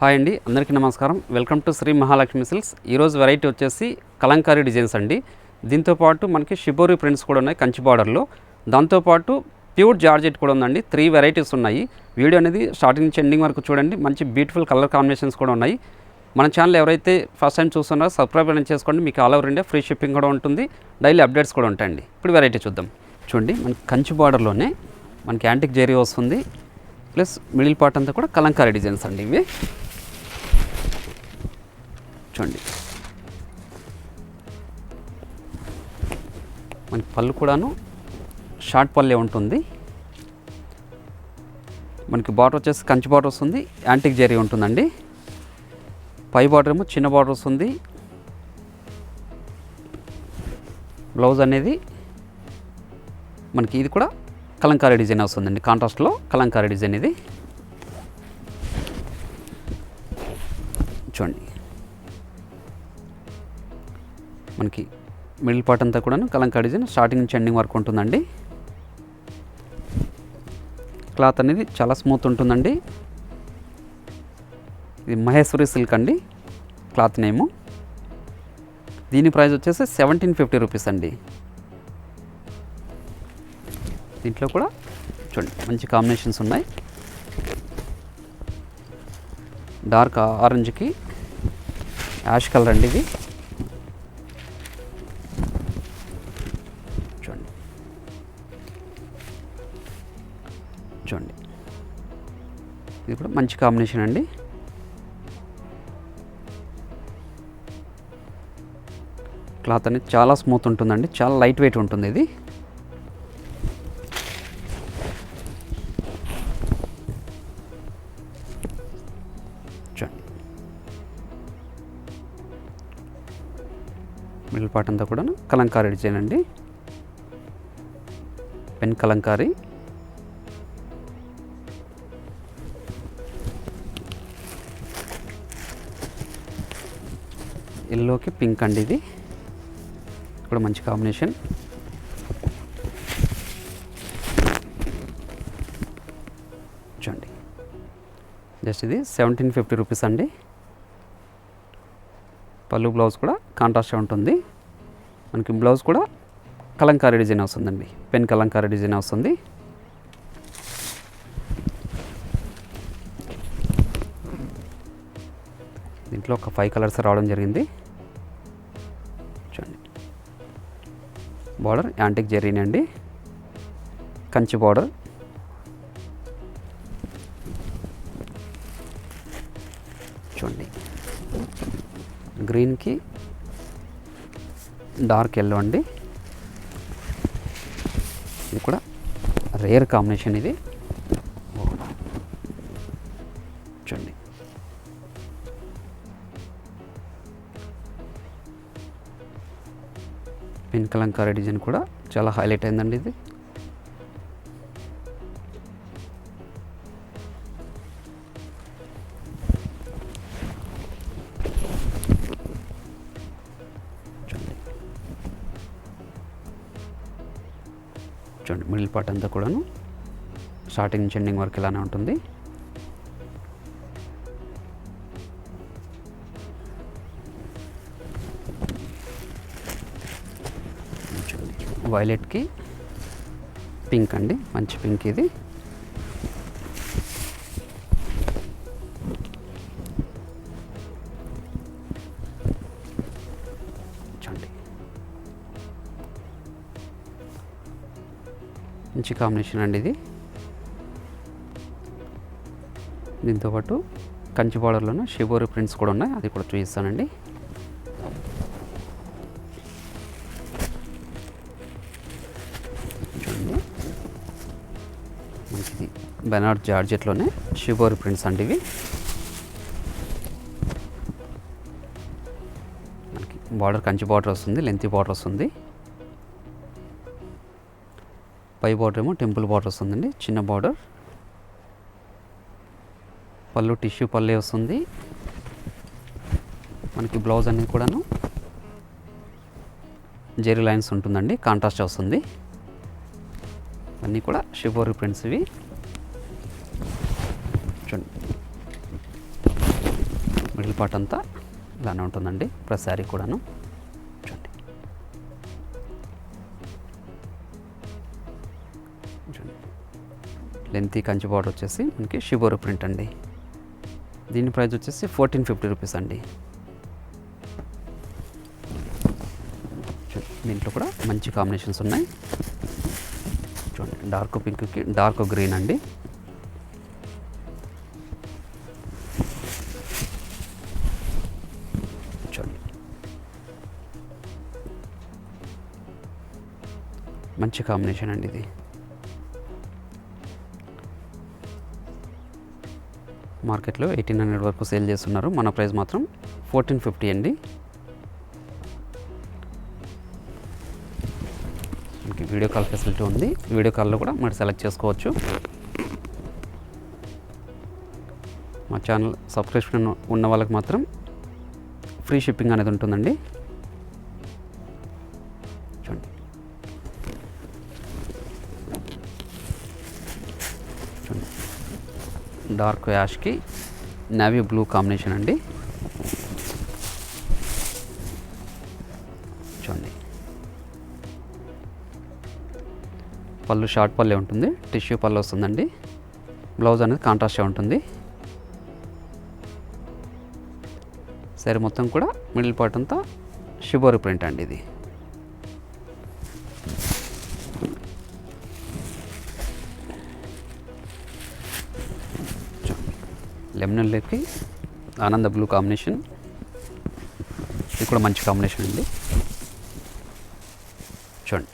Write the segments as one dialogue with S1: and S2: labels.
S1: Hi అండి, అందరికీ నమస్కారం. Welcome to Shri Mahalakshmi silks. ఈరోజు వెరైటీ వచ్చేసి కలంకారీ డిజైన్స్ అండి. దీంతోపాటు మనకి షిబోరి ప్రింట్స్ కూడా ఉన్నాయి కంచి బార్డర్లో. దాంతోపాటు ప్యూర్ జార్జెట్ కూడా ఉందండి. 3 వెరైటీస్ ఉన్నాయి. వీడియో అనేది స్టార్టింగ్ నుంచి ఎండింగ్ వరకు చూడండి. మంచి బ్యూటిఫుల్ కలర్ కాంబినేషన్స్ కూడా ఉన్నాయి. మన ఛానల్ ఎవరైతే ఫస్ట్ టైం చూస్తున్నారో సబ్స్క్రైబ్ అనేది చేసుకోండి. మీకు all over India free shipping కూడా ఉంటుంది. డైలీ అప్డేట్స్ కూడా ఉంటాయండి. ఇప్పుడు వెరైటీ చూద్దాం. చూడండి, మనకి కంచి బార్డర్లోనే మనకి యాంటిక్ జెరీ వస్తుంది. ప్లస్ మిడిల్ పార్ట్ అంతా కూడా కలంకారీ డిజైన్స్ అండి. ఇవి చూడండి, మనకి పళ్ళు కూడాను షార్ట్ పల్లె ఉంటుంది. మనకి బార్డర్ వచ్చేసి కంచి బార్డర్ వస్తుంది, యాంటిక్ జెరీ ఉంటుందండి. పై బార్డర్ ఏమో చిన్న బార్డర్ వస్తుంది. బ్లౌజ్ అనేది మనకి ఇది కూడా కలంకారీ డిజైన్ వస్తుందండి. కాంట్రాస్ట్లో కలంకారీ డిజైన్ ఇది. చూడండి, మనకి మిడిల్ పార్ట్ అంతా కూడా కలంకారీ డిజైన్ స్టార్టింగ్ నుంచి ఎండింగ్ వరకు ఉంటుందండి. క్లాత్ అనేది చాలా స్మూత్ ఉంటుందండి. ఇది మహేశ్వరి సిల్క్ అండి క్లాత్ నేము. దీని ప్రైస్ వచ్చేసి 1750 రూపీస్ అండి. దీంట్లో కూడా చూడండి మంచి కాంబినేషన్స్ ఉన్నాయి. డార్క్ ఆరెంజ్కి యాష్ కలర్ అండి ఇది. చూడండి చూడండి, ఇది కూడా మంచి కాంబినేషన్ అండి. క్లాత్ అనేది చాలా స్మూత్ ఉంటుందండి, చాలా లైట్ వెయిట్ ఉంటుంది ఇది. మిడిల్ పార్ట్ అంతా కూడా కలంకారీ డిజైన్ అండి. పెన్ కలంకారీ. ఎల్లోకి పింక్ అండి. ఇది కూడా మంచి కాంబినేషన్. చూడండి, జస్ట్ ఇది 1750 రూపీస్ అండి. పళ్ళు బ్లౌజ్ కూడా కాంట్రాస్ట్గా ఉంటుంది. మనకి బ్లౌజ్ కూడా కలంకారీ డిజైన్ వస్తుందండి. పెన్ కలంకారీ డిజైన్ వస్తుంది. దీంట్లో ఒక 5 కలర్స్ రావడం జరిగింది. చూడండి, బార్డర్ యాంటిక్ జెరీని అండి, కంచి బార్డర్. చూడండి, గ్రీన్కి డార్క్ ఎల్లో అండి. ఇది కూడా రేర్ కాంబినేషన్ ఇది. చూడండి, పెన్ కలంకారీ డిజైన్ కూడా చాలా హైలైట్ అయిందండి ఇది. చూడండి, మిడిల్ పార్ట్ అంతా కూడాను స్టార్టింగ్ నుంచి ఎండింగ్ వరకు ఇలానే ఉంటుంది. వైలెట్కి పింక్ అండి, మంచి పింక్ ఇది. చూడండి, మంచి కాంబినేషన్ అండి ఇది. దీంతోపాటు కంచి బార్డర్లోనే షిబోరి ప్రింట్స్ కూడా ఉన్నాయి, అది కూడా చూపిస్తానండి. చూడండి, మనకి బెనారస్ జార్జెట్లోనే షిబోరి ప్రింట్స్ అండి ఇవి. మనకి బార్డర్ కంచి బార్డర్ వస్తుంది, లెంతీ బార్డర్ వస్తుంది. పై బార్డర్ ఏమో టెంపుల్ బార్డర్ వస్తుందండి, చిన్న బార్డర్. పళ్ళు టిష్యూ పల్లె వస్తుంది. మనకి బ్లౌజ్ అనేది కూడాను జెరీ లైన్స్ ఉంటుందండి, కాంట్రాస్ట్ వస్తుంది. అన్నీ కూడా షిబోరి ప్రింట్స్ ఇవి. చూడండి, మిడిల్ పార్ట్ అంతా ఇలానే ఉంటుందండి ప్రతి శారీ కూడాను. చూడండి లెంతీ కంచి బార్డర్ వచ్చేసి మనకి షిబోరి ప్రింట్ అండి. దీని ప్రైస్ వచ్చేసి 1450 రూపీస్ అండి. దీంట్లో కూడా మంచి కాంబినేషన్స్ ఉన్నాయి. చూడండి డార్క్ పింక్కి డార్క్ గ్రీన్ అండి. చూడండి మంచి కాంబినేషన్ అండి ఇది. మార్కెట్లో 1800 వరకు సేల్ చేస్తున్నారు. మన ప్రైస్ మాత్రం 1450 అండి. మనకి వీడియో కాల్ ఫెసిలిటీ ఉంది. వీడియో కాల్లో కూడా మీరు సెలెక్ట్ చేసుకోవచ్చు. మా ఛానల్ సబ్స్క్రిప్షన్ ఉన్న వాళ్ళకి మాత్రం ఫ్రీ షిప్పింగ్ అనేది ఉంటుందండి. చూడండి చూడండి dark Yaskhi navy blue combination అండి. చూడండి పళ్ళు షార్ట్ పల్లె ఉంటుంది, టిష్యూ పళ్ళు వస్తుందండి. బ్లౌజ్ అనేది కాంట్రాస్ట్గా ఉంటుంది. సరే మొత్తం కూడా మిడిల్ పార్ట్ అంతా షిబోరి ప్రింట్ అండి ఇది. లెమన్ ఎల్లోకి ఆనంద బ్లూ కాంబినేషన్, ఇది కూడా మంచి కాంబినేషన్ అండి. చూడండి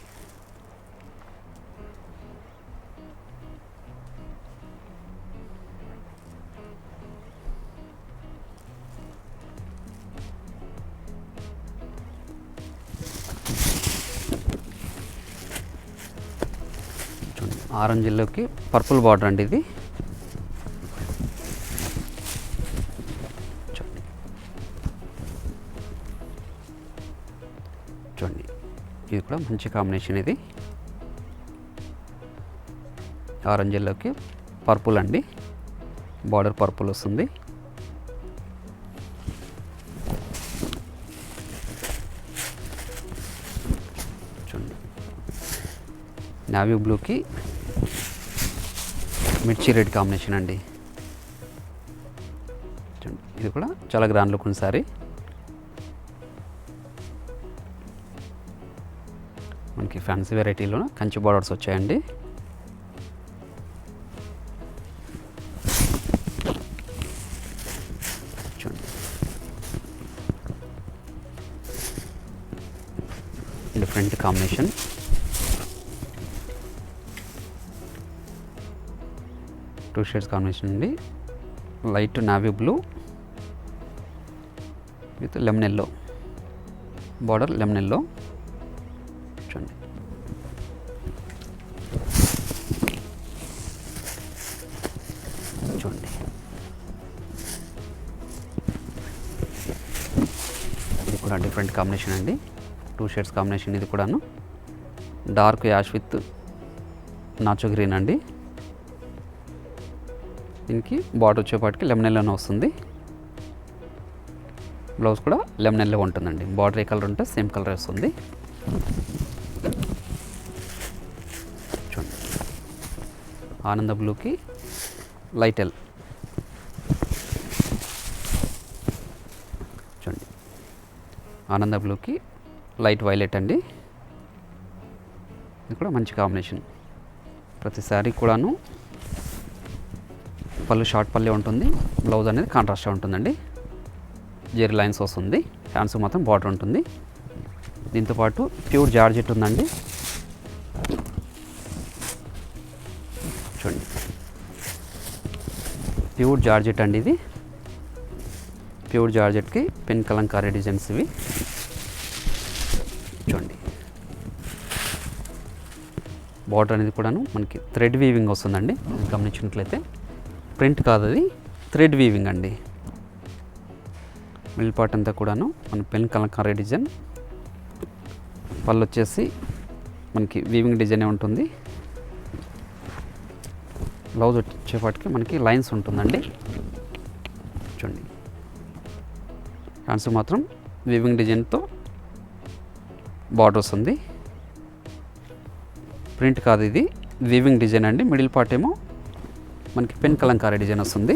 S1: చూడండి ఆరెంజ్ ఎల్లోకి పర్పుల్ బార్డర్ అండి ఇది. చూడండి ఇది కూడా మంచి కాంబినేషన్. ఇది ఆరెంజ్ ఎల్లోకి పర్పుల్ అండి, బార్డర్ పర్పుల్ వస్తుంది. చూడండి నావీ బ్లూకి మిర్చి రెడ్ కాంబినేషన్ అండి. చూడండి ఇది కూడా చాలా గ్రాండ్ లుక్ ఉంది సారీ. మనకి ఫ్యాన్సీ వెరైటీలో కంచి బార్డర్స్ వచ్చాయండి. చూడండి different combination. Two shades combination అండి. Light navy blue with lemon yellow, border lemon yellow. చూడండి చూడండి ఇది కూడా డిఫరెంట్ కాంబినేషన్ అండి. టూ షేడ్స్ కాంబినేషన్ ఇది కూడాను. డార్క్ యాష్ విత్ నాచో గ్రీన్ అండి. దీనికి బార్డర్ వచ్చేపాటికి లెమన్ ఎల్లోనే వస్తుంది. బ్లౌజ్ కూడా లెమన్ ఎల్లో ఉంటుందండి. బార్డర్ ఏ కలర్ ఉంటే సేమ్ కలర్ వస్తుంది. చూడండి ఆనంద బ్లూకి లైట్ ఎల్. చూడండి ఆనంద బ్లూకి లైట్ వైలెట్ అండి. ఇది కూడా మంచి కాంబినేషన్. ప్రతి శారీ కూడాను పళ్ళు షార్ట్ పల్లె ఉంటుంది, బ్లౌజ్ అనేది కాంట్రాస్ట్గా ఉంటుందండి. జెరీ లైన్స్ వస్తుంది, హ్యాండ్స్ మాత్రం బార్డర్ ఉంటుంది. దీంతోపాటు ప్యూర్ జార్జెట్ ఉందండి. చూడండి ప్యూర్ జార్జెట్ అండి ఇది. ప్యూర్ జార్జెట్కి పెన్ కలంకారీ డిజైన్స్ ఇవి. చూడండి బార్డర్ అనేది కూడాను మనకి థ్రెడ్ వీవింగ్ వస్తుందండి. గమనించినట్లయితే ప్రింట్ కాదు, అది థ్రెడ్ వీవింగ్ అండి. మిడిల్ పార్ట్ అంతా కూడాను మన పెన్ కలంకారీ డిజైన్. పళ్ళు వచ్చేసి మనకి వీవింగ్ డిజైనే ఉంటుంది. బ్లౌజ్ వచ్చేపాటికి మనకి లైన్స్ ఉంటుందండి. చూడండి హ్యాండ్స్ మాత్రం వీవింగ్ డిజైన్తో బార్డర్ వస్తుంది. ప్రింట్ కాదు, ఇది వీవింగ్ డిజైన్ అండి. మిడిల్ పార్ట్ ఏమో మనకి పెన్ కలంకారీ డిజైన్ వస్తుంది.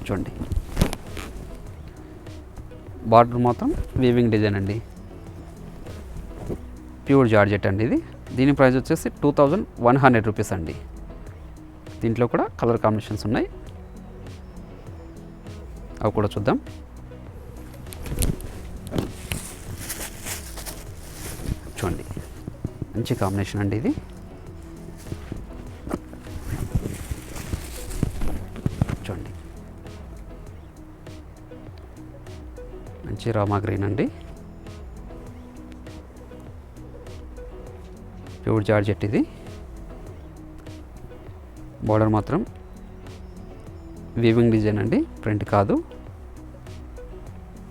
S1: చూడండి, బార్డర్ మాత్రం వీవింగ్ డిజైన్ అండి. ప్యూర్ జార్జెట్ అండి ఇది. దీని ప్రైస్ వచ్చేసి 2100 రూపీస్ అండి. దీంట్లో కూడా కలర్ కాంబినేషన్స్ ఉన్నాయి, అవి కూడా చూద్దాం. చూడండి, మంచి కాంబినేషన్ అండి ఇది. చూడండి, మంచి రామా గ్రీన్ అండి. ప్యూర్ జార్జెట్ ఇది. బార్డర్ మాత్రం వీవింగ్ డిజైన్ అండి, ప్రింట్ కాదు.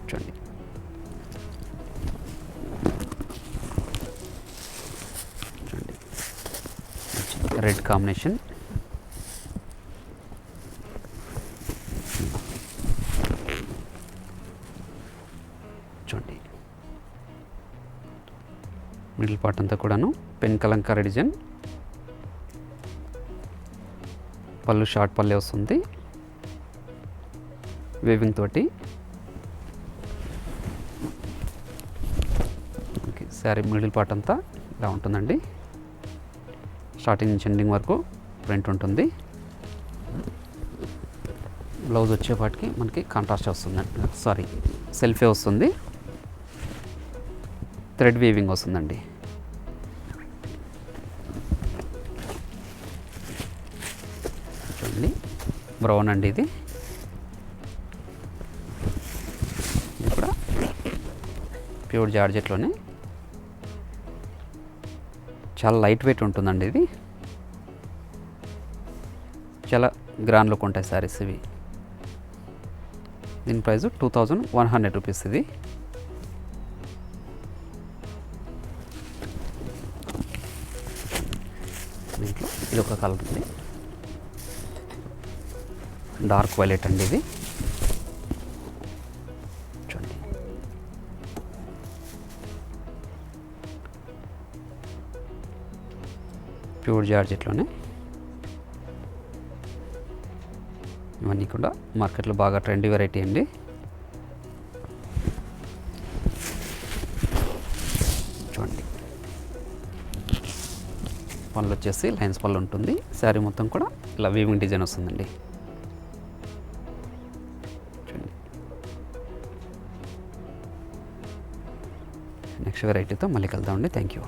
S1: చూడండి, చూడండి, రెడ్ కాంబినేషన్. చూడండి, మిడిల్ పార్ట్ అంతా కూడాను పెన్ కలంకారీ డిజైన్. పళ్ళు షార్ట్ పల్లె వస్తుంది వేవింగ్ తోటి. ఓకే, శారీ మిడిల్ పార్ట్ అంతా ఇలా ఉంటుందండి. స్టార్టింగ్ నుంచి ఎండింగ్ వరకు ప్రింట్ ఉంటుంది. బ్లౌజ్ వచ్చేపాటికి మనకి కాంట్రాస్ట్ వస్తుందండి, సారీ సెల్ఫే వస్తుంది. థ్రెడ్ వీవింగ్ వస్తుందండి. చూడండి, బ్రౌన్ అండి ఇది. ఇది కూడా ప్యూర్ జార్జెట్లోనే చాలా లైట్ వెయిట్ ఉంటుందండి. ఇది చాలా గ్రాండ్ లుక్ ఉంటాయి శారీస్ ఇవి. దీని ప్రైస్ 2100 రూపీస్ ఇది. దీంట్లో ఇది ఒక కలర్ ఉంది, డార్క్ వైలెట్ అండి ఇది. చూడండి, ప్యూర్ జార్జెట్లోనే ఇవన్నీ కూడా మార్కెట్లో బాగా ట్రెండీ వెరైటీ అండి. చూడండి, పళ్ళు వచ్చేసి లైన్స్ పళ్ళు ఉంటుంది. శారీ మొత్తం కూడా ఇలా వీవింగ్ డిజైన్ వస్తుందండి. నెక్స్ట్ వెరైటీతో మళ్ళీ కలుద్దామండి. Thank you.